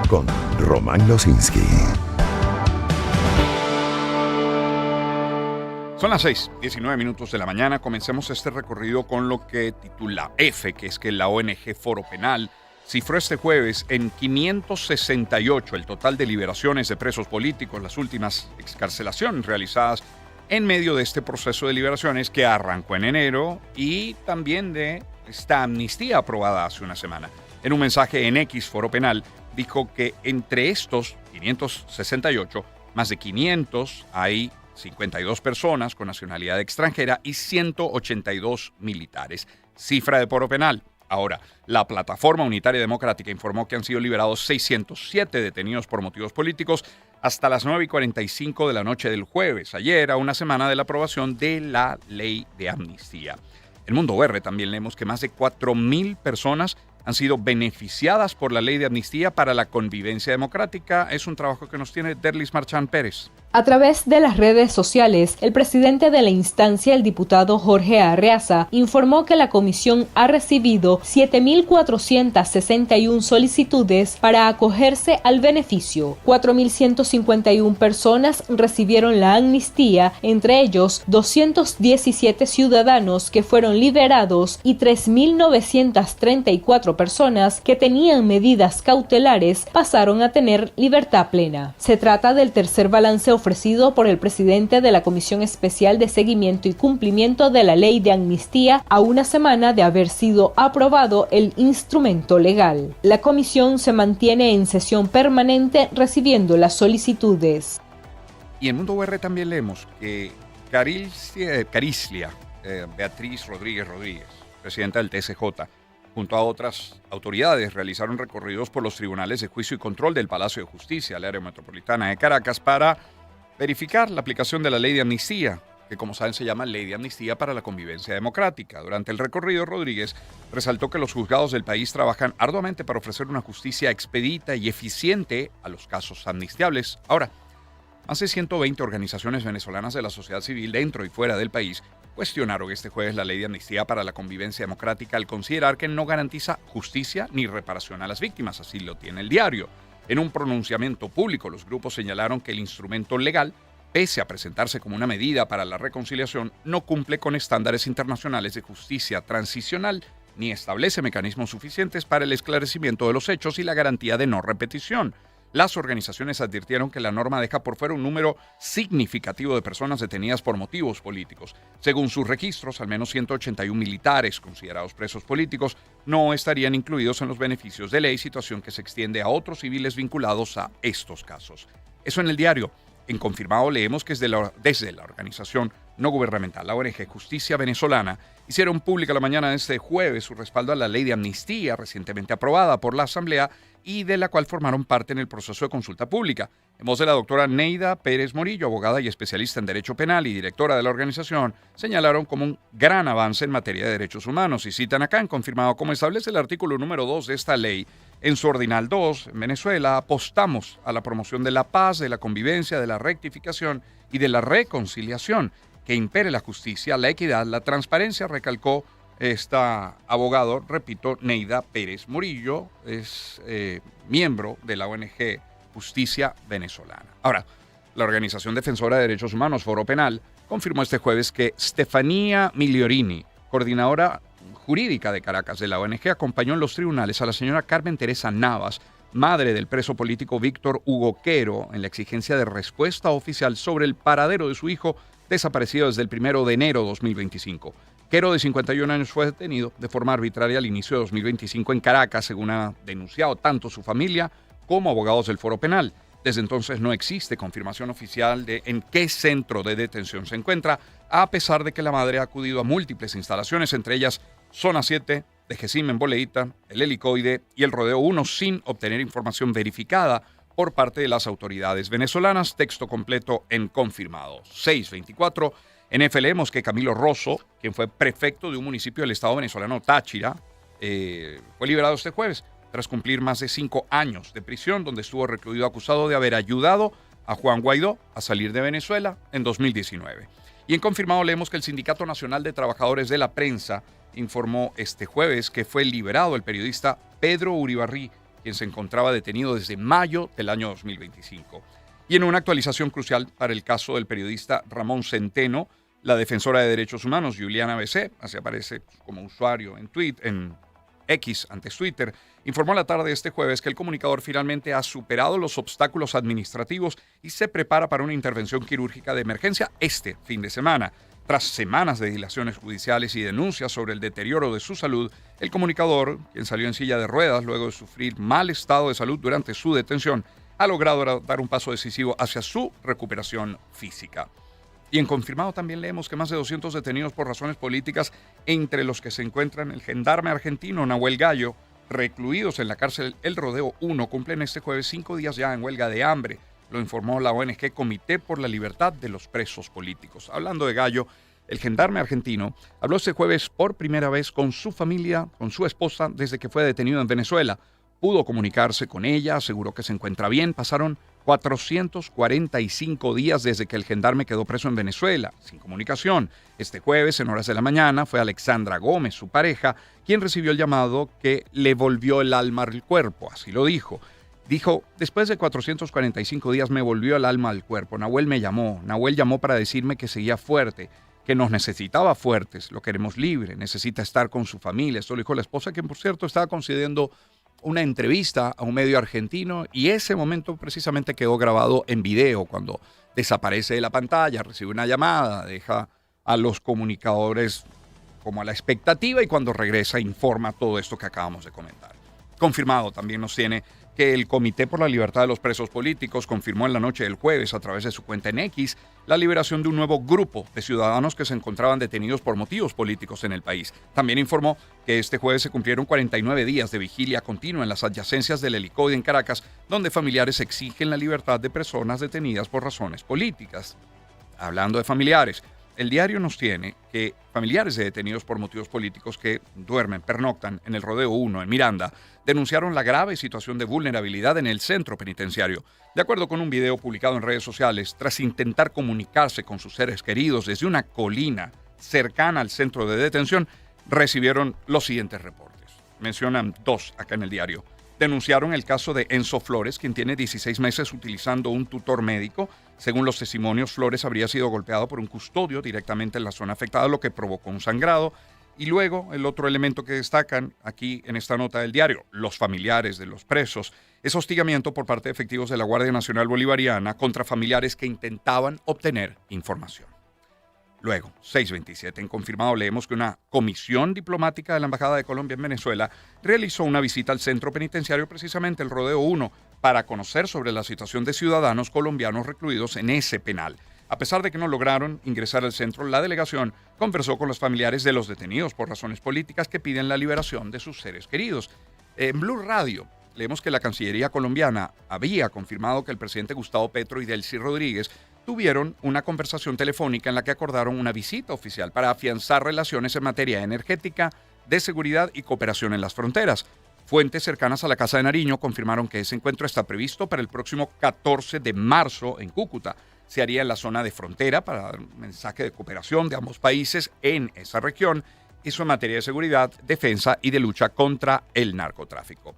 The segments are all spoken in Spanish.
con Román Losinski. Son las 6:19 de la mañana. Comencemos este recorrido con lo que titula F, que es que la ONG Foro Penal cifró este jueves en 568 el total de liberaciones de presos políticos, las últimas excarcelaciones realizadas en medio de este proceso de liberaciones que arrancó en enero y también de esta amnistía aprobada hace una semana. En un mensaje en X, Foro Penal dijo que entre estos 568, más de 500 hay 52 personas con nacionalidad extranjera y 182 militares. Cifra de Foro Penal. Ahora, la Plataforma Unitaria Democrática informó que han sido liberados 607 detenidos por motivos políticos hasta las 9:45 de la noche del jueves, ayer, a una semana de la aprobación de la ley de amnistía. En Mundo R también leemos que más de 4,000 personas han sido beneficiadas por la ley de amnistía para la convivencia democrática. Es un trabajo que nos tiene Derlis Marchán Pérez. A través de las redes sociales, el presidente de la instancia, el diputado Jorge Arreaza, informó que la comisión ha recibido 7,461 solicitudes para acogerse al beneficio. 4,151 personas recibieron la amnistía, entre ellos 217 ciudadanos que fueron liberados y 3,934 personas que tenían medidas cautelares pasaron a tener libertad plena. Se trata del tercer balance ofrecido por el presidente de la Comisión Especial de Seguimiento y Cumplimiento de la Ley de Amnistía a una semana de haber sido aprobado el instrumento legal. La comisión se mantiene en sesión permanente recibiendo las solicitudes. Y en Mundo UR también leemos que Carislia Beatriz Rodríguez, presidenta del TSJ, junto a otras autoridades, realizaron recorridos por los tribunales de juicio y control del Palacio de Justicia, el área metropolitana de Caracas, para verificar la aplicación de la ley de amnistía, que como saben se llama Ley de Amnistía para la Convivencia Democrática. Durante el recorrido, Rodríguez resaltó que los juzgados del país trabajan arduamente para ofrecer una justicia expedita y eficiente a los casos amnistiables. Ahora, más de 120 organizaciones venezolanas de la sociedad civil dentro y fuera del país cuestionaron este jueves la Ley de Amnistía para la Convivencia Democrática al considerar que no garantiza justicia ni reparación a las víctimas, así lo tiene el diario. En un pronunciamiento público, los grupos señalaron que el instrumento legal, pese a presentarse como una medida para la reconciliación, no cumple con estándares internacionales de justicia transicional ni establece mecanismos suficientes para el esclarecimiento de los hechos y la garantía de no repetición. Las organizaciones advirtieron que la norma deja por fuera un número significativo de personas detenidas por motivos políticos. Según sus registros, al menos 181 militares considerados presos políticos no estarían incluidos en los beneficios de ley, situación que se extiende a otros civiles vinculados a estos casos. Eso en el diario. En Confirmado leemos que desde la organización no gubernamental, la ONG Justicia Venezolana, hicieron pública la mañana de este jueves su respaldo a la ley de amnistía recientemente aprobada por la Asamblea y de la cual formaron parte en el proceso de consulta pública. En voz de la doctora Neida Pérez Morillo, abogada y especialista en Derecho Penal y directora de la organización, señalaron como un gran avance en materia de derechos humanos y citan acá en Confirmado como establece el artículo número 2 de esta ley. En su ordinal 2, en Venezuela, apostamos a la promoción de la paz, de la convivencia, de la rectificación y de la reconciliación, que impere la justicia, la equidad, la transparencia, recalcó esta abogado, repito, Neida Pérez Morillo, es miembro de la ONG Justicia Venezolana. Ahora, la Organización Defensora de Derechos Humanos, Foro Penal, confirmó este jueves que Stefania Migliorini, coordinadora jurídica de Caracas de la ONG, acompañó en los tribunales a la señora Carmen Teresa Navas, madre del preso político Víctor Hugo Quero, en la exigencia de respuesta oficial sobre el paradero de su hijo desaparecido desde el 1 de enero de 2025. Quero, de 51 años, fue detenido de forma arbitraria al inicio de 2025 en Caracas, según ha denunciado tanto su familia como abogados del Foro Penal. Desde entonces no existe confirmación oficial de en qué centro de detención se encuentra, a pesar de que la madre ha acudido a múltiples instalaciones, entre ellas Zona 7, de Jessim en Boleíta, el Helicoide y el Rodeo 1, sin obtener información verificada por parte de las autoridades venezolanas. Texto completo en Confirmado. 6:24. En F leemos que Camilo Rosso, quien fue prefecto de un municipio del estado venezolano Táchira, fue liberado este jueves tras cumplir más de 5 años de prisión, donde estuvo recluido acusado de haber ayudado a Juan Guaidó a salir de Venezuela en 2019. Y en Confirmado leemos que el Sindicato Nacional de Trabajadores de la Prensa informó este jueves que fue liberado el periodista Pedro Uribarri, quien se encontraba detenido desde mayo del año 2025. Y en una actualización crucial para el caso del periodista Ramón Centeno, la defensora de derechos humanos, Juliana BC, así aparece como usuario en X, antes Twitter, informó la tarde de este jueves que el comunicador finalmente ha superado los obstáculos administrativos y se prepara para una intervención quirúrgica de emergencia este fin de semana. Tras semanas de dilaciones judiciales y denuncias sobre el deterioro de su salud, el comunicador, quien salió en silla de ruedas luego de sufrir mal estado de salud durante su detención, ha logrado dar un paso decisivo hacia su recuperación física. Y en confirmado también leemos que más de 200 detenidos por razones políticas, entre los que se encuentran el gendarme argentino Nahuel Gallo, recluidos en la cárcel El Rodeo 1, cumplen este jueves 5 días ya en huelga de hambre. Lo informó la ONG Comité por la Libertad de los Presos Políticos. Hablando de Gallo, el gendarme argentino habló este jueves por primera vez con su familia, con su esposa, desde que fue detenido en Venezuela. Pudo comunicarse con ella, aseguró que se encuentra bien. Pasaron 445 días desde que el gendarme quedó preso en Venezuela, sin comunicación. Este jueves, en horas de la mañana, fue Alexandra Gómez, su pareja, quien recibió el llamado que le volvió el alma al cuerpo, así lo dijo. Dijo, después de 445 días me volvió el alma al cuerpo. Nahuel me llamó. Nahuel llamó para decirme que seguía fuerte, que nos necesitaba fuertes, lo queremos libre, necesita estar con su familia. Esto lo dijo la esposa, quien por cierto estaba concediendo una entrevista a un medio argentino, y ese momento precisamente quedó grabado en video cuando desaparece de la pantalla, recibe una llamada, deja a los comunicadores como a la expectativa y cuando regresa informa todo esto que acabamos de comentar. Confirmado también nos tiene que el Comité por la Libertad de los Presos Políticos confirmó en la noche del jueves a través de su cuenta en X la liberación de un nuevo grupo de ciudadanos que se encontraban detenidos por motivos políticos en el país. También informó que este jueves se cumplieron 49 días de vigilia continua en las adyacencias del Helicoide en Caracas, donde familiares exigen la libertad de personas detenidas por razones políticas. Hablando de familiares, el diario nos tiene que familiares de detenidos por motivos políticos que pernoctan en el Rodeo 1 en Miranda, denunciaron la grave situación de vulnerabilidad en el centro penitenciario. De acuerdo con un video publicado en redes sociales, tras intentar comunicarse con sus seres queridos desde una colina cercana al centro de detención, recibieron los siguientes reportes. Mencionan dos acá en el diario. Denunciaron el caso de Enzo Flores, quien tiene 16 meses utilizando un tutor médico. Según los testimonios, Flores habría sido golpeado por un custodio directamente en la zona afectada, lo que provocó un sangrado. Y luego, el otro elemento que destacan aquí en esta nota del diario, los familiares de los presos, es hostigamiento por parte de efectivos de la Guardia Nacional Bolivariana contra familiares que intentaban obtener información. Luego, 6:27, en confirmado leemos que una comisión diplomática de la Embajada de Colombia en Venezuela realizó una visita al centro penitenciario, precisamente el Rodeo 1, para conocer sobre la situación de ciudadanos colombianos recluidos en ese penal. A pesar de que no lograron ingresar al centro, la delegación conversó con los familiares de los detenidos por razones políticas que piden la liberación de sus seres queridos. En Blue Radio leemos que la Cancillería colombiana había confirmado que el presidente Gustavo Petro y Delcy Rodríguez tuvieron una conversación telefónica en la que acordaron una visita oficial para afianzar relaciones en materia energética, de seguridad y cooperación en las fronteras. Fuentes cercanas a la Casa de Nariño confirmaron que ese encuentro está previsto para el próximo 14 de marzo en Cúcuta. Se haría en la zona de frontera para dar un mensaje de cooperación de ambos países en esa región, eso en materia de seguridad, defensa y de lucha contra el narcotráfico.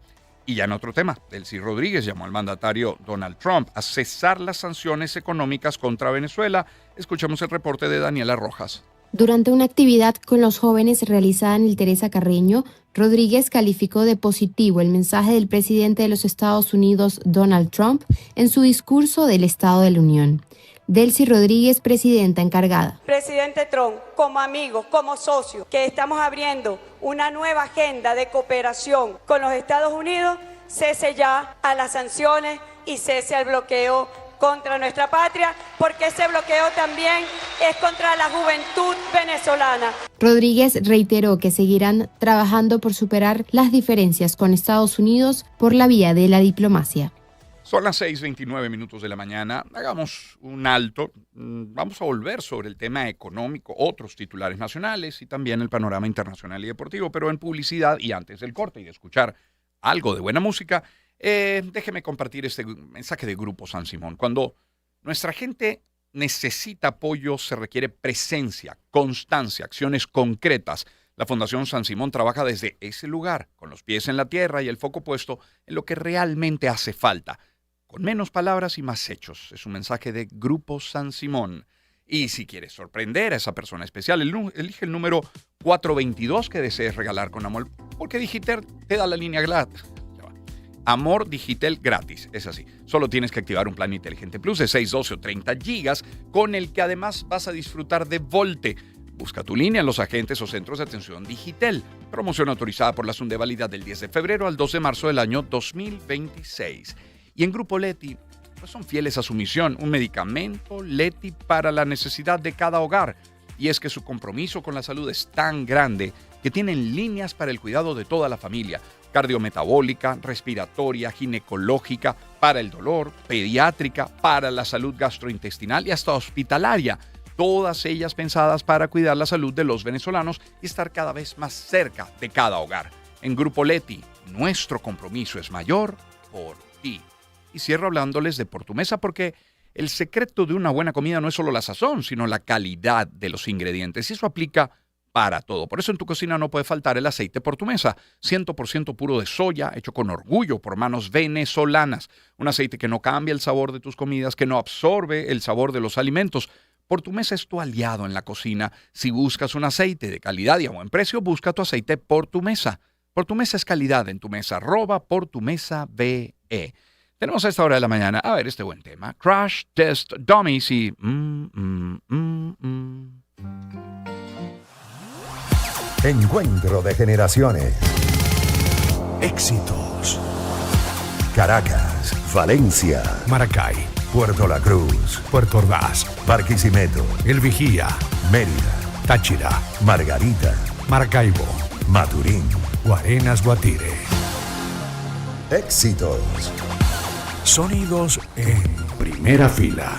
Y ya en otro tema, Delcy Rodríguez llamó al mandatario Donald Trump a cesar las sanciones económicas contra Venezuela. Escuchemos el reporte de Daniela Rojas. Durante una actividad con los jóvenes realizada en el Teresa Carreño, Rodríguez calificó de positivo el mensaje del presidente de los Estados Unidos, Donald Trump, en su discurso del Estado de la Unión. Delcy Rodríguez, presidenta encargada. Presidente Trump, como amigo, como socio, que estamos abriendo una nueva agenda de cooperación con los Estados Unidos, cese ya a las sanciones y cese al bloqueo contra nuestra patria, porque ese bloqueo también es contra la juventud venezolana. Rodríguez reiteró que seguirán trabajando por superar las diferencias con Estados Unidos por la vía de la diplomacia. Son las 6:29 de la mañana. Hagamos un alto. Vamos a volver sobre el tema económico, otros titulares nacionales y también el panorama internacional y deportivo, pero en publicidad y antes del corte y de escuchar algo de buena música, déjeme compartir este mensaje de Grupo San Simón. Cuando nuestra gente necesita apoyo, se requiere presencia, constancia, acciones concretas La Fundación San Simón trabaja desde ese lugar, con los pies en la tierra y el foco puesto en lo que realmente hace falta. Con menos palabras y más hechos. Es un mensaje de Grupo San Simón. Y si quieres sorprender a esa persona especial, elige el número 422 que desees regalar con amor, porque Digitel te da la línea gratis. Amor Digitel gratis, es así. Solo tienes que activar un plan inteligente Plus de 6, 12 o 30 gigas, con el que además vas a disfrutar de Volte. Busca tu línea en los agentes o centros de atención Digitel. Promoción autorizada por la SUNDE, válida del 10 de febrero al 2 de marzo del año 2026. Y en Grupo Leti, pues son fieles a su misión, un medicamento Leti para la necesidad de cada hogar. Y es que su compromiso con la salud es tan grande que tienen líneas para el cuidado de toda la familia: cardiometabólica, respiratoria, ginecológica, para el dolor, pediátrica, para la salud gastrointestinal y hasta hospitalaria. Todas ellas pensadas para cuidar la salud de los venezolanos y estar cada vez más cerca de cada hogar. En Grupo Leti, nuestro compromiso es mayor por ti. Y cierro hablándoles de Por Tu Mesa, porque el secreto de una buena comida no es solo la sazón, sino la calidad de los ingredientes. Y eso aplica para todo. Por eso en tu cocina no puede faltar el aceite Por Tu Mesa, 100% puro de soya, hecho con orgullo por manos venezolanas. Un aceite que no cambia el sabor de tus comidas, que no absorbe el sabor de los alimentos. Por Tu Mesa es tu aliado en la cocina. Si buscas un aceite de calidad y a buen precio, busca tu aceite Por Tu Mesa. Por Tu Mesa es calidad en tu mesa. Por Tu Mesa BE. Tenemos a esta hora de la mañana, a ver, este buen tema: Crash Test Dummies y... Encuentro de generaciones. Éxitos. Caracas, Valencia, Maracay, Puerto La Cruz, Puerto Ordaz, Barquisimeto, El Vigía, Mérida, Táchira, Margarita, Maracaibo, Maturín. Guarenas, Guatire. Éxitos. Sonidos en primera fila.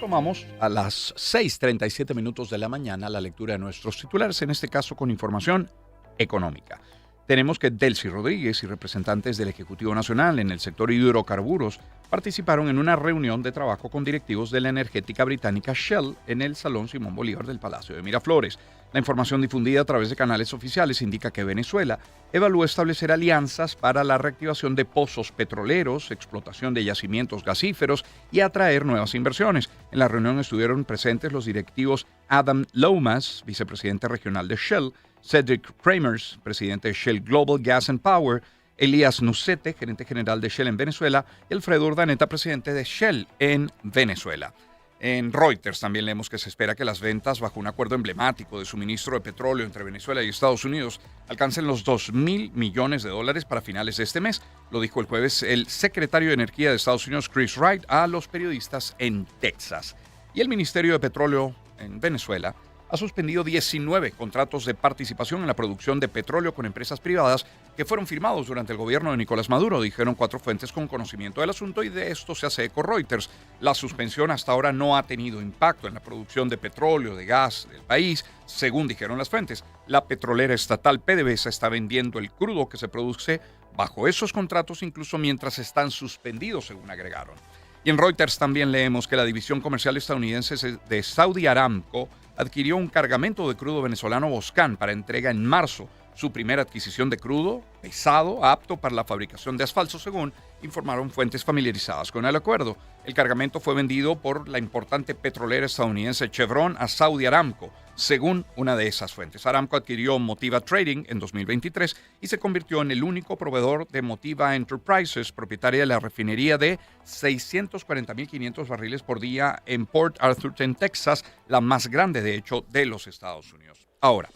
Retomamos a las 6:37 minutos de la mañana la lectura de nuestros titulares, en este caso con información económica. Tenemos que Delcy Rodríguez y representantes del Ejecutivo Nacional en el sector hidrocarburos participaron en una reunión de trabajo con directivos de la energética británica Shell en el Salón Simón Bolívar del Palacio de Miraflores. La información difundida a través de canales oficiales indica que Venezuela evalúa establecer alianzas para la reactivación de pozos petroleros, explotación de yacimientos gasíferos y atraer nuevas inversiones. En la reunión estuvieron presentes los directivos Adam Lomas, vicepresidente regional de Shell, Cedric Kramers, presidente de Shell Global Gas and Power, Elías Nucete, gerente general de Shell en Venezuela, y Alfredo Urdaneta, presidente de Shell en Venezuela. En Reuters también leemos que se espera que las ventas bajo un acuerdo emblemático de suministro de petróleo entre Venezuela y Estados Unidos alcancen los $2.000 millones para finales de este mes. Lo dijo el jueves el secretario de Energía de Estados Unidos, Chris Wright, a los periodistas en Texas. Y el Ministerio de Petróleo en Venezuela ha suspendido 19 contratos de participación en la producción de petróleo con empresas privadas que fueron firmados durante el gobierno de Nicolás Maduro, dijeron 4 fuentes con conocimiento del asunto, y de esto se hace eco Reuters. La suspensión hasta ahora no ha tenido impacto en la producción de petróleo, de gas del país, según dijeron las fuentes. La petrolera estatal PDVSA está vendiendo el crudo que se produce bajo esos contratos incluso mientras están suspendidos, según agregaron. Y en Reuters también leemos que la división comercial estadounidense de Saudi Aramco adquirió un cargamento de crudo venezolano Boscan para entrega en marzo, su primera adquisición de crudo pesado apto para la fabricación de asfalto, según informaron fuentes familiarizadas con el acuerdo. El cargamento fue vendido por la importante petrolera estadounidense Chevron a Saudi Aramco, según una de esas fuentes. Aramco adquirió Motiva Trading en 2023 y se convirtió en el único proveedor de Motiva Enterprises, propietaria de la refinería de 640.500 barriles por día en Port Arthur, en Texas, la más grande, de hecho, de los Estados Unidos. Ahora,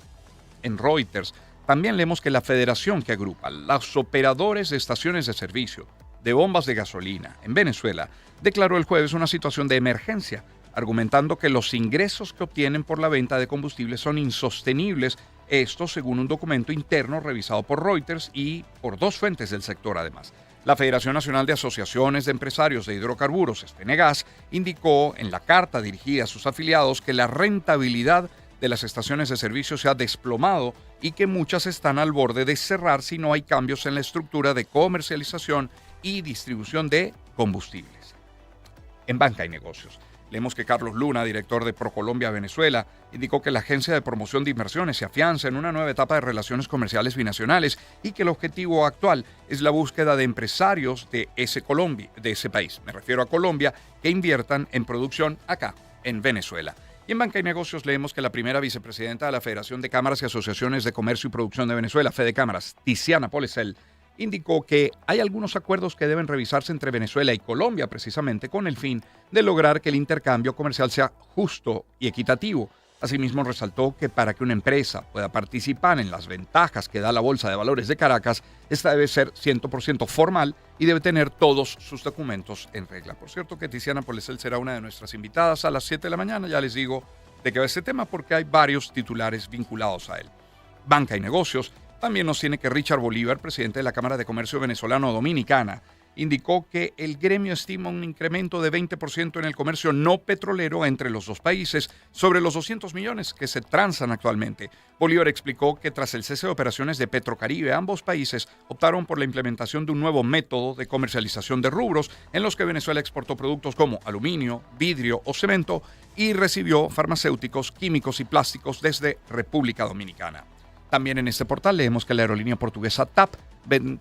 en Reuters también leemos que la federación que agrupa los operadores de estaciones de servicio de bombas de gasolina en Venezuela declaró el jueves una situación de emergencia, argumentando que los ingresos que obtienen por la venta de combustibles son insostenibles, esto según un documento interno revisado por Reuters y por 2 fuentes del sector además. La Federación Nacional de Asociaciones de Empresarios de Hidrocarburos, FENEGAS, indicó en la carta dirigida a sus afiliados que la rentabilidad de las estaciones de servicio se ha desplomado y que muchas están al borde de cerrar si no hay cambios en la estructura de comercialización y distribución de combustibles. En Banca y Negocios, leemos que Carlos Luna, director de ProColombia Venezuela, indicó que la Agencia de Promoción de Inversiones se afianza en una nueva etapa de relaciones comerciales binacionales y que el objetivo actual es la búsqueda de empresarios de ese país, me refiero a Colombia, que inviertan en producción acá, en Venezuela. Y en Banca y Negocios leemos que la primera vicepresidenta de la Federación de Cámaras y Asociaciones de Comercio y Producción de Venezuela, Fedecámaras, Tiziana Polesel, indicó que hay algunos acuerdos que deben revisarse entre Venezuela y Colombia, precisamente con el fin de lograr que el intercambio comercial sea justo y equitativo. Asimismo, resaltó que para que una empresa pueda participar en las ventajas que da la Bolsa de Valores de Caracas, esta debe ser 100% formal y debe tener todos sus documentos en regla. Por cierto que Tiziana Polesel será una de nuestras invitadas a las 7 de la mañana. Ya les digo de qué va este tema porque hay varios titulares vinculados a él. Banca y Negocios también nos tiene que Richard Bolívar, presidente de la Cámara de Comercio Venezolano-Dominicana, indicó que el gremio estima un incremento de 20% en el comercio no petrolero entre los dos países sobre los 200 millones que se transan actualmente. Bolívar explicó que tras el cese de operaciones de Petrocaribe, ambos países optaron por la implementación de un nuevo método de comercialización de rubros en los que Venezuela exportó productos como aluminio, vidrio o cemento y recibió farmacéuticos, químicos y plásticos desde República Dominicana. También en este portal leemos que la aerolínea portuguesa TAP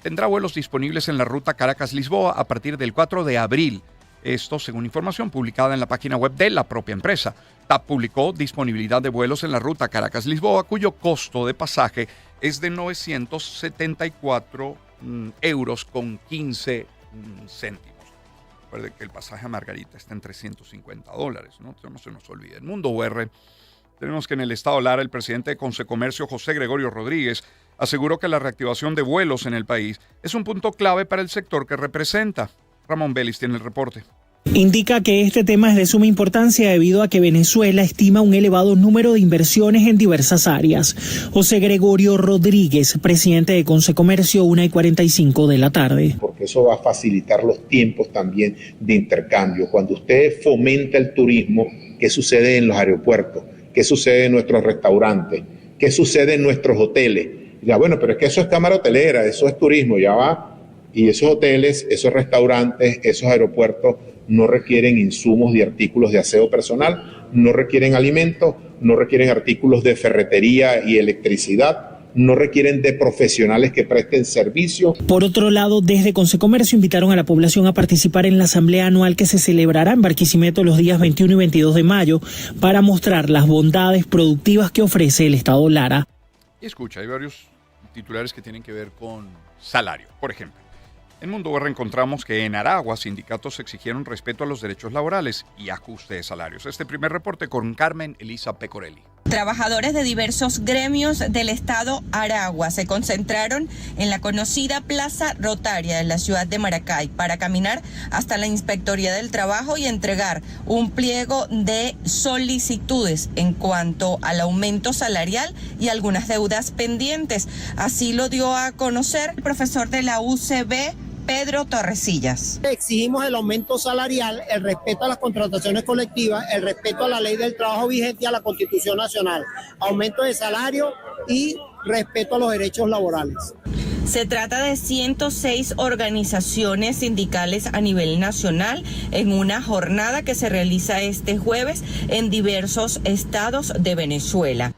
tendrá vuelos disponibles en la ruta Caracas-Lisboa a partir del 4 de abril. Esto según información publicada en la página web de la propia empresa. TAP publicó disponibilidad de vuelos en la ruta Caracas-Lisboa, cuyo costo de pasaje es de 974 euros con 15 céntimos. Recuerden que el pasaje a Margarita está en $350, ¿no? No se nos olvide. En Mundo UR tenemos que en el estado Lara el presidente de Consecomercio, José Gregorio Rodríguez, aseguró que la reactivación de vuelos en el país es un punto clave para el sector que representa. Ramón Vélez tiene el reporte. Indica que este tema es de suma importancia debido a que Venezuela estima un elevado número de inversiones en diversas áreas. José Gregorio Rodríguez, presidente de Consecomercio, 1:45 de la tarde. Porque porque eso va a facilitar los tiempos también de intercambio. Cuando usted fomenta el turismo, ¿qué sucede en los aeropuertos? ¿Qué sucede en nuestros restaurantes? ¿Qué sucede en nuestros hoteles? Ya, bueno, pero es que eso es cámara hotelera, eso es turismo, ya va. Y esos hoteles, esos restaurantes, esos aeropuertos no requieren insumos y artículos de aseo personal, no requieren alimentos, no requieren artículos de ferretería y electricidad, no requieren de profesionales que presten servicio. Por otro lado, desde Consecomercio invitaron a la población a participar en la asamblea anual que se celebrará en Barquisimeto los días 21 y 22 de mayo para mostrar las bondades productivas que ofrece el Estado Lara. Y escucha, hay varios titulares que tienen que ver con salario. Por ejemplo, en Mundo VR encontramos que en Aragua sindicatos exigieron respeto a los derechos laborales y ajuste de salarios. Este primer reporte con Carmen Elisa Pecorelli. Trabajadores de diversos gremios del estado Aragua se concentraron en la conocida Plaza Rotaria de la ciudad de Maracay para caminar hasta la Inspectoría del Trabajo y entregar un pliego de solicitudes en cuanto al aumento salarial y algunas deudas pendientes. Así lo dio a conocer el profesor de la UCB, Pedro Torresillas. Exigimos el aumento salarial, el respeto a las contrataciones colectivas, el respeto a la ley del trabajo vigente y a la Constitución Nacional, aumento de salario y respeto a los derechos laborales. Se trata de 106 organizaciones sindicales a nivel nacional en una jornada que se realiza este jueves en diversos estados de Venezuela.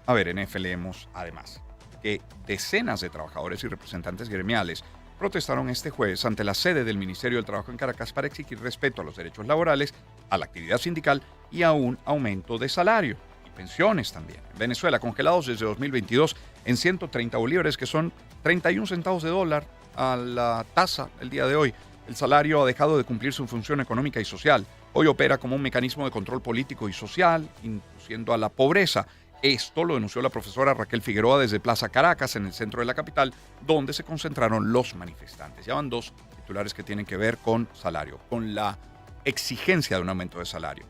A ver, en EFE leemos además que decenas de trabajadores y representantes gremiales protestaron este jueves ante la sede del Ministerio del Trabajo en Caracas para exigir respeto a los derechos laborales, a la actividad sindical y a un aumento de salario y pensiones también. En Venezuela, congelados desde 2022 en 130 bolívares, que son 31 centavos de dólar a la tasa el día de hoy. El salario ha dejado de cumplir su función económica y social. Hoy opera como un mecanismo de control político y social, induciendo a la pobreza. Esto lo denunció la profesora Raquel Figueroa desde Plaza Caracas, en el centro de la capital, donde se concentraron los manifestantes. Ya van dos titulares que tienen que ver con salario, con la exigencia de un aumento de salario.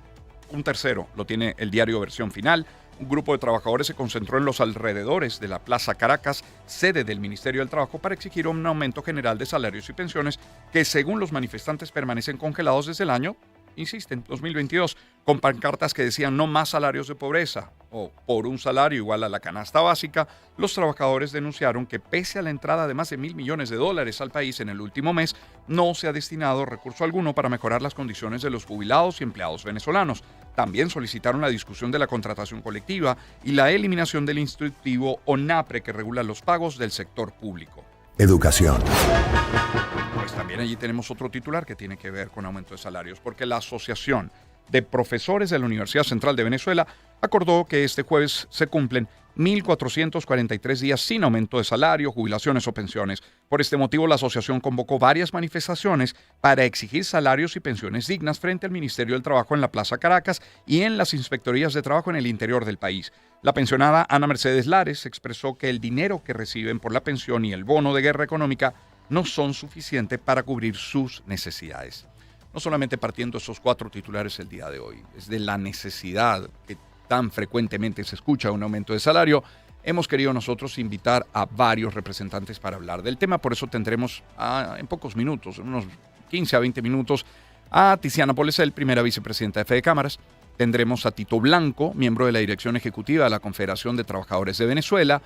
Un tercero lo tiene el diario Versión Final. Un grupo de trabajadores se concentró en los alrededores de la Plaza Caracas, sede del Ministerio del Trabajo, para exigir un aumento general de salarios y pensiones que, según los manifestantes, permanecen congelados desde el año, insisten, 2022, con pancartas que decían no más salarios de pobreza o por un salario igual a la canasta básica. Los trabajadores denunciaron que pese a la entrada de más de $1.000 millones al país en el último mes, no se ha destinado recurso alguno para mejorar las condiciones de los jubilados y empleados venezolanos. También solicitaron la discusión de la contratación colectiva y la eliminación del instructivo ONAPRE que regula los pagos del sector público. Educación. Pues también allí tenemos otro titular que tiene que ver con aumento de salarios, porque la Asociación de Profesores de la Universidad Central de Venezuela acordó que este jueves se cumplen 1.443 días sin aumento de salario, jubilaciones o pensiones. Por este motivo, la asociación convocó varias manifestaciones para exigir salarios y pensiones dignas frente al Ministerio del Trabajo en la Plaza Caracas y en las inspectorías de trabajo en el interior del país. La pensionada Ana Mercedes Lares expresó que el dinero que reciben por la pensión y el bono de guerra económica no son suficientes para cubrir sus necesidades. No solamente partiendo esos cuatro titulares el día de hoy, es de la necesidad que tan frecuentemente se escucha un aumento de salario, hemos querido nosotros invitar a varios representantes para hablar del tema. Por eso tendremos en pocos minutos, unos 15 a 20 minutos, a Tiziana Polesel, primera vicepresidenta de Fede Cámaras. Tendremos a Tito Blanco, miembro de la dirección ejecutiva de la Confederación de Trabajadores de Venezuela.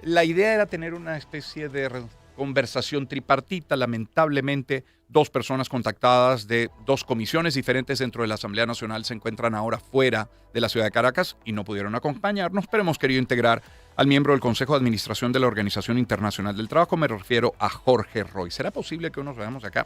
La idea era tener una especie de conversación tripartita. Lamentablemente, dos personas contactadas de dos comisiones diferentes dentro de la Asamblea Nacional se encuentran ahora fuera de la ciudad de Caracas y no pudieron acompañarnos, pero hemos querido integrar al miembro del Consejo de Administración de la Organización Internacional del Trabajo. Me refiero a Jorge Roy. ¿Será posible que unos veamos acá?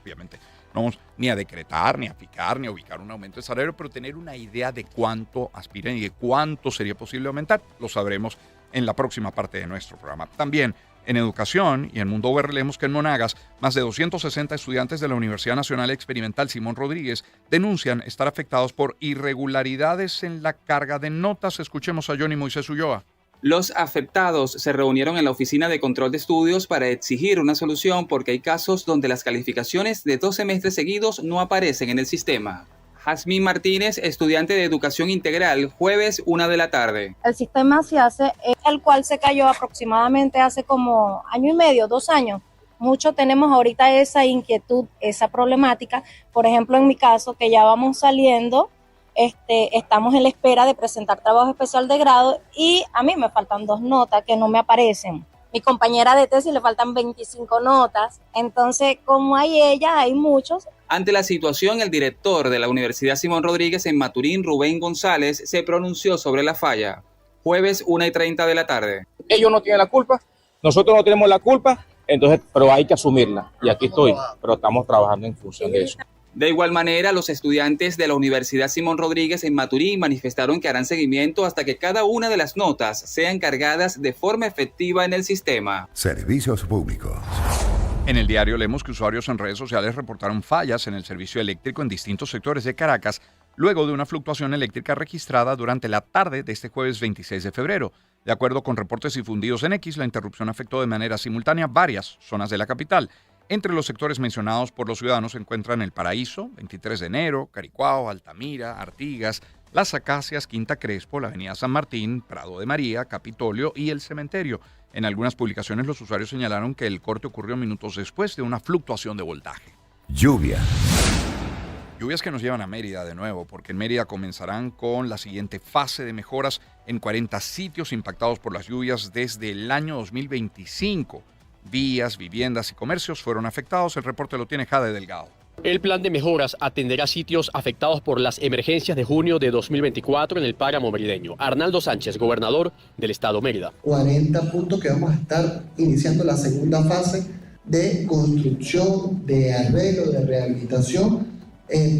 Obviamente no vamos ni a decretar, ni a fijar, ni a ubicar un aumento de salario, pero tener una idea de cuánto aspiran y de cuánto sería posible aumentar. Lo sabremos en la próxima parte de nuestro programa. También en educación y en Mundo VR leemos que en Monagas, más de 260 estudiantes de la Universidad Nacional Experimental Simón Rodríguez denuncian estar afectados por irregularidades en la carga de notas. Escuchemos a Johnny Moisés Ulloa. Los afectados se reunieron en la Oficina de Control de Estudios para exigir una solución porque hay casos donde las calificaciones de 2 semestres seguidos no aparecen en el sistema. Jazmín Martínez, estudiante de Educación Integral, jueves 1 de la tarde. El sistema se hace, el cual se cayó aproximadamente hace como 1 año y medio, 2 años. Muchos tenemos ahorita esa inquietud, esa problemática. Por ejemplo, en mi caso, que ya vamos saliendo, estamos en la espera de presentar trabajo especial de grado y a mí me faltan 2 notas que no me aparecen. Mi compañera de tesis le faltan 25 notas. Entonces, como hay ella, hay muchos. Ante la situación, el director de la Universidad Simón Rodríguez en Maturín, Rubén González, se pronunció sobre la falla. Jueves 1:30 de la tarde. Ellos no tienen la culpa, nosotros no tenemos la culpa, entonces, pero hay que asumirla. Y aquí estoy, pero estamos trabajando en función de eso. De igual manera, los estudiantes de la Universidad Simón Rodríguez en Maturín manifestaron que harán seguimiento hasta que cada una de las notas sean cargadas de forma efectiva en el sistema. Servicios públicos. En el diario leemos que usuarios en redes sociales reportaron fallas en el servicio eléctrico en distintos sectores de Caracas luego de una fluctuación eléctrica registrada durante la tarde de este jueves 26 de febrero. De acuerdo con reportes difundidos en X, la interrupción afectó de manera simultánea varias zonas de la capital. Entre los sectores mencionados por los ciudadanos se encuentran El Paraíso, 23 de enero, Caricuao, Altamira, Artigas, Las Acacias, Quinta Crespo, la Avenida San Martín, Prado de María, Capitolio y El Cementerio. En algunas publicaciones los usuarios señalaron que el corte ocurrió minutos después de una fluctuación de voltaje. Lluvia. Lluvias que nos llevan a Mérida de nuevo, porque en Mérida comenzarán con la siguiente fase de mejoras en 40 sitios impactados por las lluvias desde el año 2025. Vías, viviendas y comercios fueron afectados. El reporte lo tiene Jade Delgado. El plan de mejoras atenderá sitios afectados por las emergencias de junio de 2024 en el páramo merideño. Arnaldo Sánchez, gobernador del estado Mérida. 40 puntos que vamos a estar iniciando la segunda fase de construcción, de arreglo, de rehabilitación,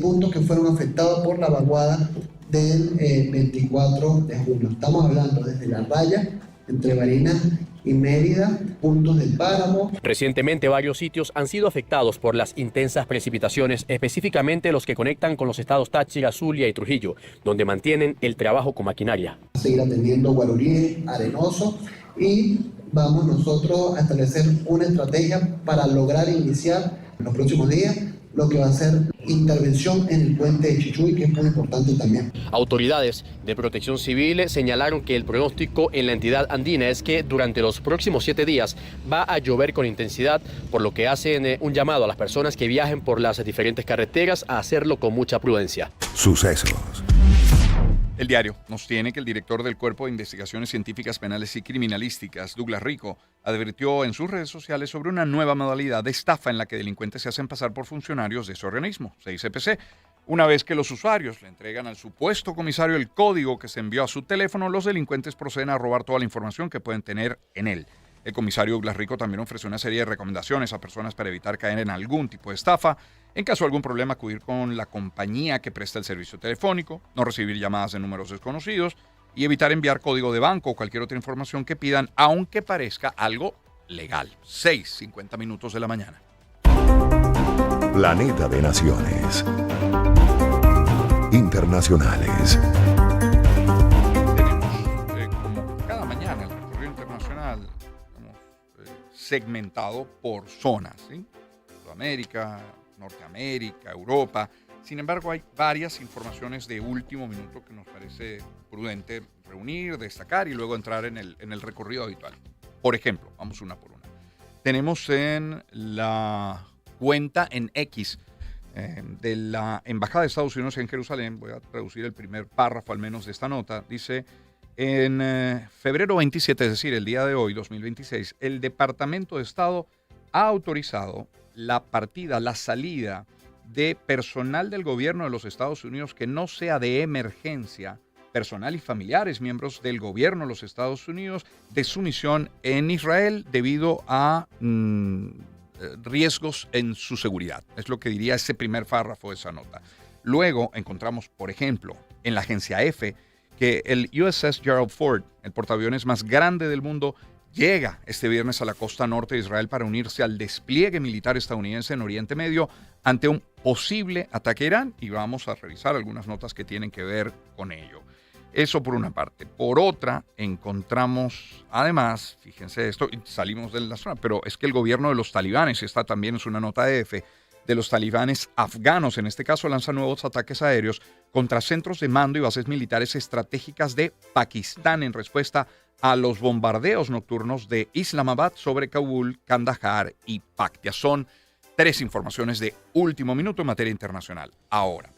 puntos que fueron afectados por la vaguada del 24 de junio. Estamos hablando desde La Raya, entre Barinas y Mérida, puntos del páramo. Recientemente varios sitios han sido afectados por las intensas precipitaciones, específicamente los que conectan con los estados Táchira, Zulia y Trujillo, donde mantienen el trabajo con maquinaria. Seguir atendiendo Guarorí, Arenoso, y vamos nosotros a establecer una estrategia para lograr iniciar en los próximos días lo que va a ser intervención en el puente de Chichuy, que es muy importante también. Autoridades de Protección Civil señalaron que el pronóstico en la entidad andina es que durante los próximos 7 días va a llover con intensidad, por lo que hacen un llamado a las personas que viajen por las diferentes carreteras a hacerlo con mucha prudencia. Sucesos. El diario nos tiene que el director del Cuerpo de Investigaciones Científicas Penales y Criminalísticas, Douglas Rico, advirtió en sus redes sociales sobre una nueva modalidad de estafa en la que delincuentes se hacen pasar por funcionarios de ese organismo, CICPC. Una vez que los usuarios le entregan al supuesto comisario el código que se envió a su teléfono, los delincuentes proceden a robar toda la información que pueden tener en él. El comisario Douglas Rico también ofreció una serie de recomendaciones a personas para evitar caer en algún tipo de estafa. En caso de algún problema, acudir con la compañía que presta el servicio telefónico, no recibir llamadas de números desconocidos y evitar enviar código de banco o cualquier otra información que pidan, aunque parezca algo legal. 6:50 minutos de la mañana. Planeta de Naciones. Internacionales. Como cada mañana, el recorrido internacional segmentado por zonas, ¿sí? Sudamérica, Norteamérica, Europa. Sin embargo, hay varias informaciones de último minuto que nos parece prudente reunir, destacar y luego entrar en el recorrido habitual. Por ejemplo, vamos una por una. Tenemos en la cuenta en X de la Embajada de Estados Unidos en Jerusalén, voy a traducir el primer párrafo al menos de esta nota, dice: en febrero 27, es decir, el día de hoy, 2026, el Departamento de Estado ha autorizado la partida, la salida de personal del gobierno de los Estados Unidos que no sea de emergencia, personal y familiares, miembros del gobierno de los Estados Unidos, de su misión en Israel debido a riesgos en su seguridad. Es lo que diría ese primer párrafo de esa nota. Luego encontramos, por ejemplo, en la agencia F, que el USS Gerald Ford, el portaaviones más grande del mundo, llega este viernes a la costa norte de Israel para unirse al despliegue militar estadounidense en Oriente Medio ante un posible ataque a Irán, y vamos a revisar algunas notas que tienen que ver con ello. Eso por una parte. Por otra, encontramos, además, fíjense esto, salimos de la zona, pero es que el gobierno de los talibanes, esta también es una nota de F, de los talibanes afganos, en este caso, lanza nuevos ataques aéreos contra centros de mando y bases militares estratégicas de Pakistán en respuesta a los bombardeos nocturnos de Islamabad sobre Kabul, Kandahar y Paktia. Son 3 informaciones de último minuto en materia internacional. Ahora,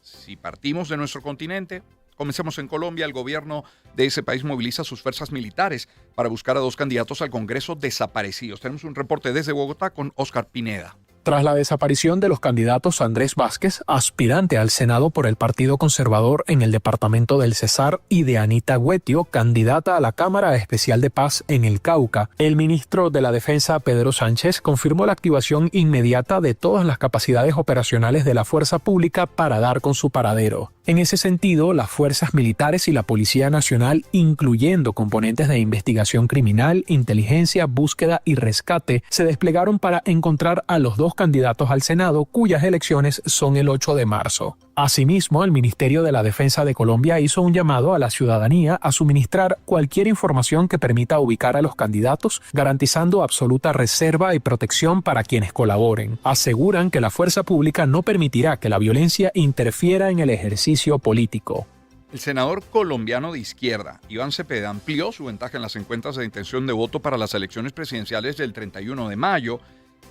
si partimos de nuestro continente, comencemos en Colombia. El gobierno de ese país moviliza sus fuerzas militares para buscar a 2 candidatos al Congreso desaparecidos. Tenemos un reporte desde Bogotá con Oscar Pineda. Tras la desaparición de los candidatos Andrés Vázquez, aspirante al Senado por el Partido Conservador en el departamento del Cesar, y de Anita Guetio, candidata a la Cámara Especial de Paz en el Cauca, el ministro de la Defensa, Pedro Sánchez, confirmó la activación inmediata de todas las capacidades operacionales de la fuerza pública para dar con su paradero. En ese sentido, las fuerzas militares y la Policía Nacional, incluyendo componentes de investigación criminal, inteligencia, búsqueda y rescate, se desplegaron para encontrar a los 2 candidatos al Senado, cuyas elecciones son el 8 de marzo. Asimismo, el Ministerio de la Defensa de Colombia hizo un llamado a la ciudadanía a suministrar cualquier información que permita ubicar a los candidatos, garantizando absoluta reserva y protección para quienes colaboren. Aseguran que la fuerza pública no permitirá que la violencia interfiera en el ejercicio político. El senador colombiano de izquierda, Iván Cepeda, amplió su ventaja en las encuestas de intención de voto para las elecciones presidenciales del 31 de mayo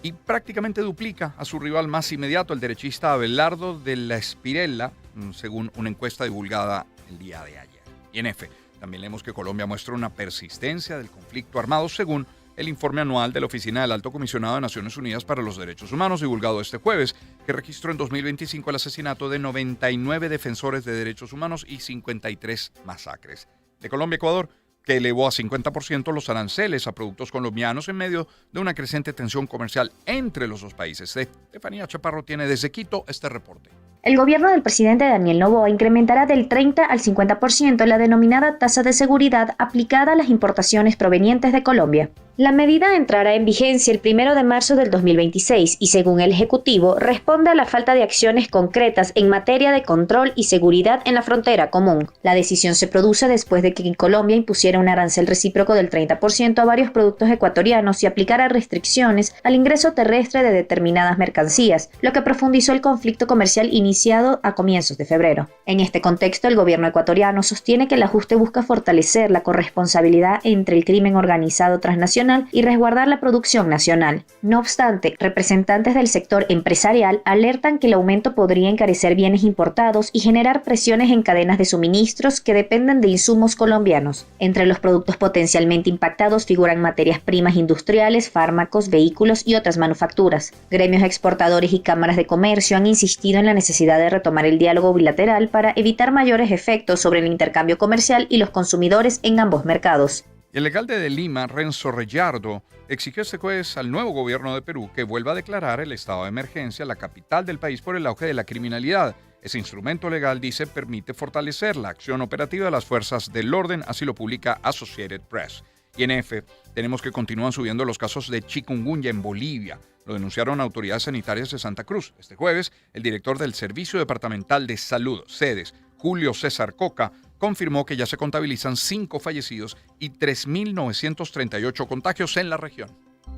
y prácticamente duplica a su rival más inmediato, el derechista Abelardo de la Espirella, según una encuesta divulgada el día de ayer. Y en F, también leemos que Colombia muestra una persistencia del conflicto armado, según el informe anual de la Oficina del Alto Comisionado de Naciones Unidas para los Derechos Humanos, divulgado este jueves, que registró en 2025 el asesinato de 99 defensores de derechos humanos y 53 masacres. De Colombia a Ecuador, que elevó a 50% los aranceles a productos colombianos en medio de una creciente tensión comercial entre los 2 países. Estefanía Chaparro tiene desde Quito este reporte. El gobierno del presidente Daniel Noboa incrementará del 30 al 50% la denominada tasa de seguridad aplicada a las importaciones provenientes de Colombia. La medida entrará en vigencia el 1 de marzo del 2026 y, según el Ejecutivo, responde a la falta de acciones concretas en materia de control y seguridad en la frontera común. La decisión se produce después de que Colombia impusiera un arancel recíproco del 30% a varios productos ecuatorianos y aplicara restricciones al ingreso terrestre de determinadas mercancías, lo que profundizó el conflicto comercial iniciado a comienzos de febrero. En este contexto, el gobierno ecuatoriano sostiene que el ajuste busca fortalecer la corresponsabilidad entre el crimen organizado transnacional y resguardar la producción nacional. No obstante, representantes del sector empresarial alertan que el aumento podría encarecer bienes importados y generar presiones en cadenas de suministros que dependen de insumos colombianos. Entre los productos potencialmente impactados figuran materias primas industriales, fármacos, vehículos y otras manufacturas. Gremios exportadores y cámaras de comercio han insistido en la necesidad de retomar el diálogo bilateral para evitar mayores efectos sobre el intercambio comercial y los consumidores en ambos mercados. El alcalde de Lima, Renzo Reyardo, exigió este jueves al nuevo gobierno de Perú que vuelva a declarar el estado de emergencia en la capital del país por el auge de la criminalidad. Ese instrumento legal, dice, permite fortalecer la acción operativa de las fuerzas del orden, así lo publica Associated Press. Y en F, tenemos que continúan subiendo los casos de chikungunya en Bolivia. Lo denunciaron autoridades sanitarias de Santa Cruz. Este jueves, el director del Servicio Departamental de Salud, SEDES, Julio César Coca, confirmó que ya se contabilizan 5 fallecidos y 3.938 contagios en la región.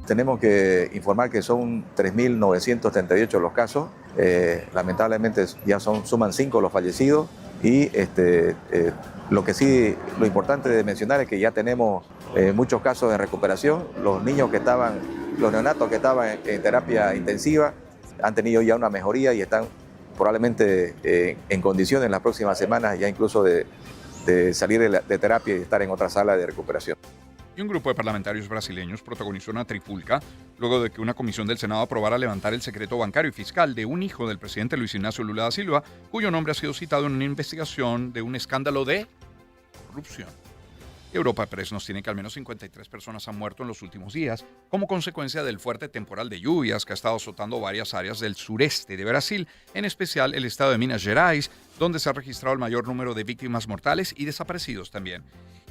Tenemos que informar que son 3.938 los casos. Lamentablemente ya suman 5 los fallecidos y lo importante de mencionar es que ya tenemos muchos casos de recuperación. Los neonatos que estaban en terapia intensiva han tenido ya una mejoría y están probablemente en condiciones en las próximas semanas ya incluso de salir de terapia y estar en otra sala de recuperación. Y un grupo de parlamentarios brasileños protagonizó una trifulca luego de que una comisión del Senado aprobara levantar el secreto bancario y fiscal de un hijo del presidente Luis Ignacio Lula da Silva, cuyo nombre ha sido citado en una investigación de un escándalo de corrupción. Europa Press nos tiene que al menos 53 personas han muerto en los últimos días como consecuencia del fuerte temporal de lluvias que ha estado azotando varias áreas del sureste de Brasil, en especial el estado de Minas Gerais, donde se ha registrado el mayor número de víctimas mortales y desaparecidos también.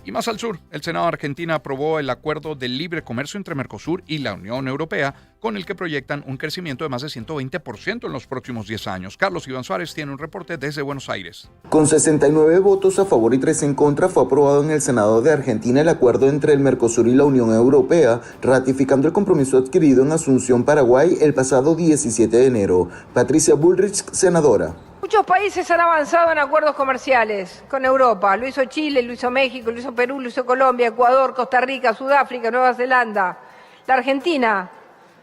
Y más al sur, el Senado de Argentina aprobó el acuerdo de libre comercio entre Mercosur y la Unión Europea, con el que proyectan un crecimiento de más de 120% en los próximos 10 años. Carlos Iván Suárez tiene un reporte desde Buenos Aires. Con 69 votos a favor y 3 en contra, fue aprobado en el Senado de Argentina el acuerdo entre el Mercosur y la Unión Europea, ratificando el compromiso adquirido en Asunción, Paraguay, el pasado 17 de enero. Patricia Bullrich, senadora. Muchos países han avanzado en acuerdos comerciales con Europa. Lo hizo Chile, lo hizo México, lo hizo Perú, lo hizo Colombia, Ecuador, Costa Rica, Sudáfrica, Nueva Zelanda. La Argentina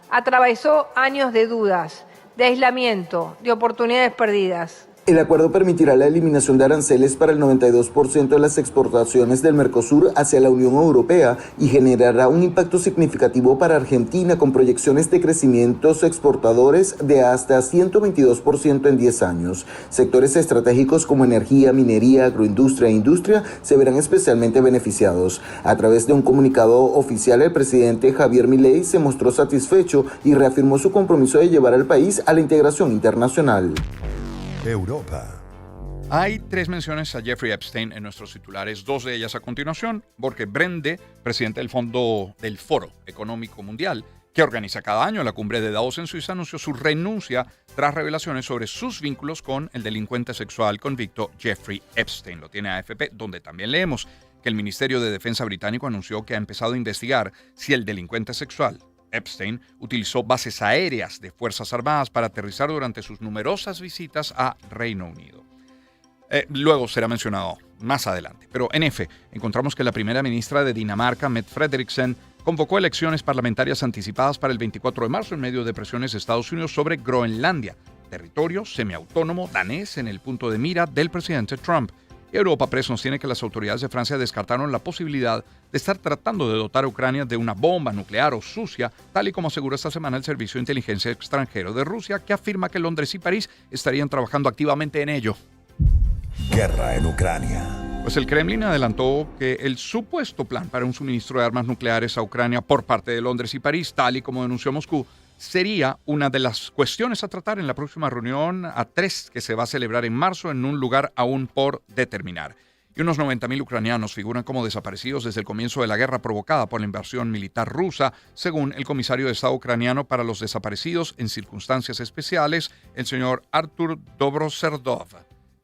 atravesó años de dudas, de aislamiento, de oportunidades perdidas. El acuerdo permitirá la eliminación de aranceles para el 92% de las exportaciones del Mercosur hacia la Unión Europea y generará un impacto significativo para Argentina con proyecciones de crecimientos exportadores de hasta 122% en 10 años. Sectores estratégicos como energía, minería, agroindustria e industria se verán especialmente beneficiados. A través de un comunicado oficial, el presidente Javier Milei se mostró satisfecho y reafirmó su compromiso de llevar al país a la integración internacional. Europa. Hay 3 menciones a Jeffrey Epstein en nuestros titulares, 2 de ellas a continuación. Borge Brende, presidente del Foro Económico Mundial, que organiza cada año la cumbre de Davos en Suiza, anunció su renuncia tras revelaciones sobre sus vínculos con el delincuente sexual convicto Jeffrey Epstein. Lo tiene AFP, donde también leemos que el Ministerio de Defensa británico anunció que ha empezado a investigar si el delincuente sexual Epstein utilizó bases aéreas de Fuerzas Armadas para aterrizar durante sus numerosas visitas a Reino Unido. Luego será mencionado más adelante. Pero en F, encontramos que la primera ministra de Dinamarca, Mette Frederiksen, convocó elecciones parlamentarias anticipadas para el 24 de marzo en medio de presiones de Estados Unidos sobre Groenlandia, territorio semiautónomo danés en el punto de mira del presidente Trump. Europa Press nos tiene que las autoridades de Francia descartaron la posibilidad de estar tratando de dotar a Ucrania de una bomba nuclear o sucia, tal y como aseguró esta semana el Servicio de Inteligencia Extranjero de Rusia, que afirma que Londres y París estarían trabajando activamente en ello. Guerra en Ucrania. Pues el Kremlin adelantó que el supuesto plan para un suministro de armas nucleares a Ucrania por parte de Londres y París, tal y como denunció Moscú, sería una de las cuestiones a tratar en la próxima reunión A3 que se va a celebrar en marzo en un lugar aún por determinar. Y unos 90.000 ucranianos figuran como desaparecidos desde el comienzo de la guerra provocada por la invasión militar rusa, según el comisario de Estado ucraniano para los desaparecidos en circunstancias especiales, el señor Artur Dobroserdov.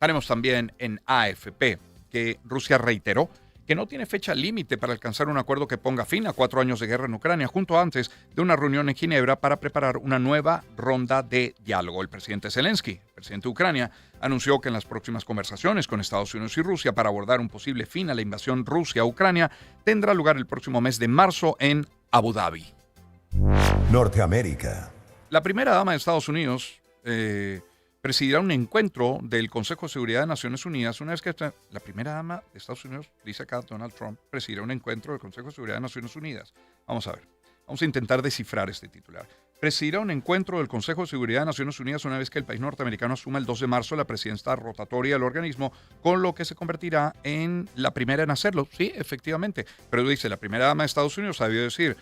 Haremos también en AFP que Rusia reiteró que no tiene fecha límite para alcanzar un acuerdo que ponga fin a 4 años de guerra en Ucrania, junto antes de una reunión en Ginebra para preparar una nueva ronda de diálogo. El presidente Zelensky, presidente de Ucrania, anunció que en las próximas conversaciones con Estados Unidos y Rusia para abordar un posible fin a la invasión Rusia a Ucrania tendrá lugar el próximo mes de marzo en Abu Dhabi. Norteamérica. La primera dama de Estados Unidos presidirá un encuentro del Consejo de Seguridad de Naciones Unidas. Una vez que la primera dama de Estados Unidos, dice acá Donald Trump, presidirá un encuentro del Consejo de Seguridad de Naciones Unidas. Vamos a ver, vamos a intentar descifrar este titular. Presidirá un encuentro del Consejo de Seguridad de Naciones Unidas una vez que el país norteamericano asuma el 2 de marzo la presidencia rotatoria del organismo, con lo que se convertirá en la primera en hacerlo. Sí, efectivamente. Pero dice, la primera dama de Estados Unidos, ha debido decir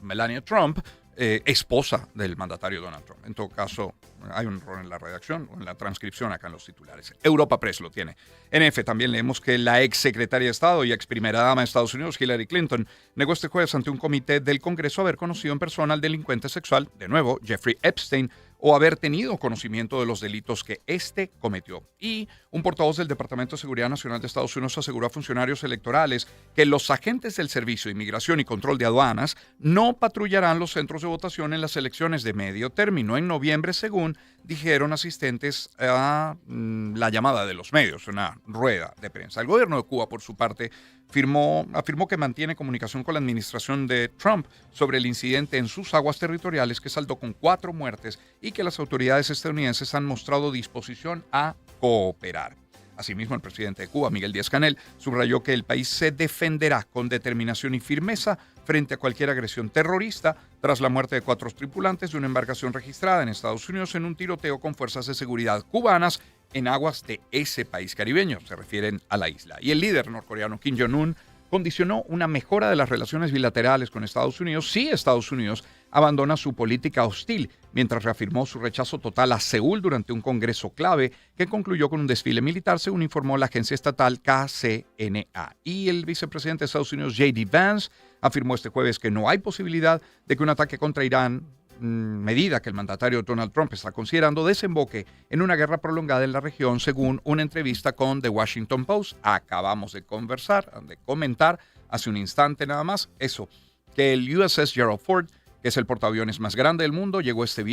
Melania Trump, esposa del mandatario Donald Trump. En todo caso, hay un error en la redacción o en la transcripción acá en los titulares. Europa Press lo tiene. En F también leemos que la ex secretaria de Estado y ex primera dama de Estados Unidos, Hillary Clinton, negó este jueves ante un comité del Congreso haber conocido en persona al delincuente sexual, de nuevo, Jeffrey Epstein, o haber tenido conocimiento de los delitos que éste cometió. Y un portavoz del Departamento de Seguridad Nacional de Estados Unidos aseguró a funcionarios electorales que los agentes del Servicio de Inmigración y Control de Aduanas no patrullarán los centros de votación en las elecciones de medio término en noviembre, según dijeron asistentes a la llamada de los medios, una rueda de prensa. El gobierno de Cuba, por su parte, afirmó que mantiene comunicación con la administración de Trump sobre el incidente en sus aguas territoriales que saldó con 4 muertes y que las autoridades estadounidenses han mostrado disposición a cooperar. Asimismo, el presidente de Cuba, Miguel Díaz-Canel, subrayó que el país se defenderá con determinación y firmeza frente a cualquier agresión terrorista tras la muerte de 4 tripulantes de una embarcación registrada en Estados Unidos en un tiroteo con fuerzas de seguridad cubanas en aguas de ese país caribeño. Se refieren a la isla. Y el líder norcoreano Kim Jong-un condicionó una mejora de las relaciones bilaterales con Estados Unidos si Estados Unidos abandona su política hostil, mientras reafirmó su rechazo total a Seúl durante un congreso clave que concluyó con un desfile militar, según informó la agencia estatal KCNA. Y el vicepresidente de Estados Unidos, J.D. Vance, afirmó este jueves que no hay posibilidad de que un ataque contra Irán, medida que el mandatario Donald Trump está considerando, desemboque en una guerra prolongada en la región, según una entrevista con The Washington Post. Acabamos de comentar hace un instante nada más eso, que el USS Gerald Ford, que es el portaaviones más grande del mundo, llega este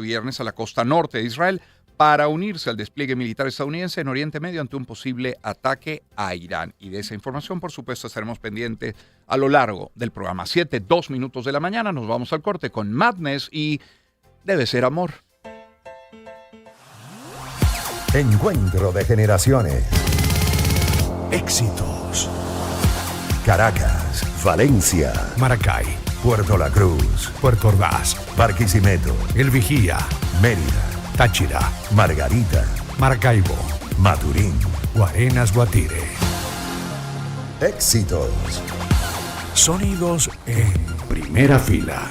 viernes a la costa norte de Israel para unirse al despliegue militar estadounidense en Oriente Medio ante un posible ataque a Irán. Y de esa información, por supuesto, estaremos pendientes a lo largo del programa. 7:02 de la mañana, nos vamos al corte con Madness y Debe Ser Amor. Encuentro de generaciones. Éxitos. Caracas, Valencia, Maracay, Puerto La Cruz, Puerto Ordaz, Barquisimeto, El Vigía, Mérida, Táchira, Margarita, Maracaibo, Maturín. Guarenas Guatire. Éxitos. Sonidos en primera fila.